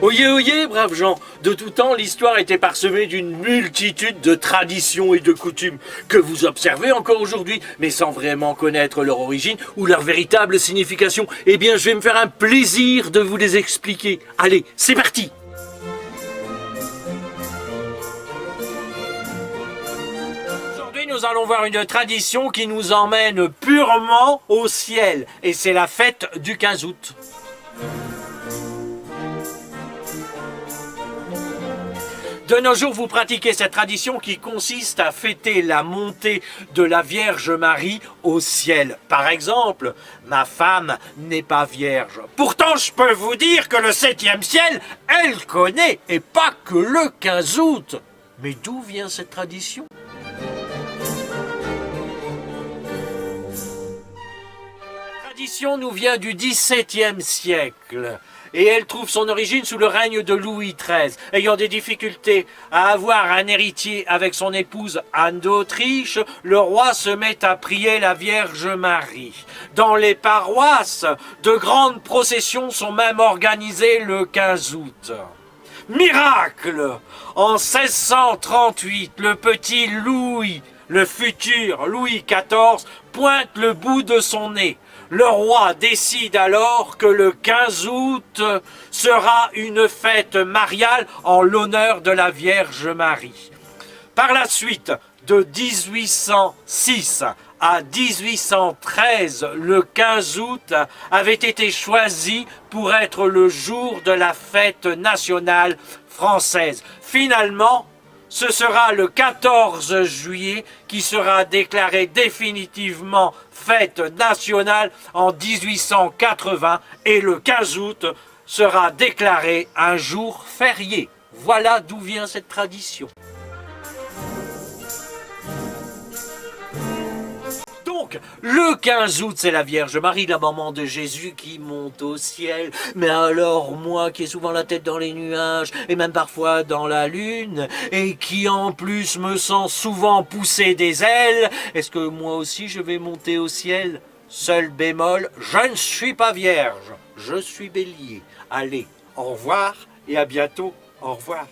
Oyez, oyez, braves gens, de tout temps, l'histoire était parsemée d'une multitude de traditions et de coutumes que vous observez encore aujourd'hui, mais sans vraiment connaître leur origine ou leur véritable signification. Eh bien, je vais me faire un plaisir de vous les expliquer. Allez, c'est parti! Aujourd'hui, nous allons voir une tradition qui nous emmène purement au ciel, et c'est la fête du 15 août. De nos jours, vous pratiquez cette tradition qui consiste à fêter la montée de la Vierge Marie au ciel. Par exemple, ma femme n'est pas vierge. Pourtant, je peux vous dire que le 7e ciel, elle connaît, et pas que le 15 août. Mais d'où vient cette tradition ? La tradition nous vient du XVIIe siècle. Et elle trouve son origine sous le règne de Louis XIII. Ayant des difficultés à avoir un héritier avec son épouse Anne d'Autriche, le roi se met à prier la Vierge Marie. Dans les paroisses, de grandes processions sont même organisées le 15 août. Miracle! En 1638, le petit Louis, le futur Louis XIV, pointe le bout de son nez. Le roi décide alors que le 15 août sera une fête mariale en l'honneur de la Vierge Marie. Par la suite, de 1806 à 1813, le 15 août avait été choisi pour être le jour de la fête nationale française. Finalement, ce sera le 14 juillet qui sera déclaré définitivement fête nationale en 1880 et le 15 août sera déclaré un jour férié. Voilà d'où vient cette tradition. Donc, le 15 août, c'est la Vierge Marie, la maman de Jésus, qui monte au ciel. Mais alors, moi qui ai souvent la tête dans les nuages, et même parfois dans la lune, et qui en plus me sens souvent pousser des ailes, est-ce que moi aussi je vais monter au ciel? Seul bémol, je ne suis pas vierge, je suis bélier. Allez, au revoir et à bientôt, au revoir.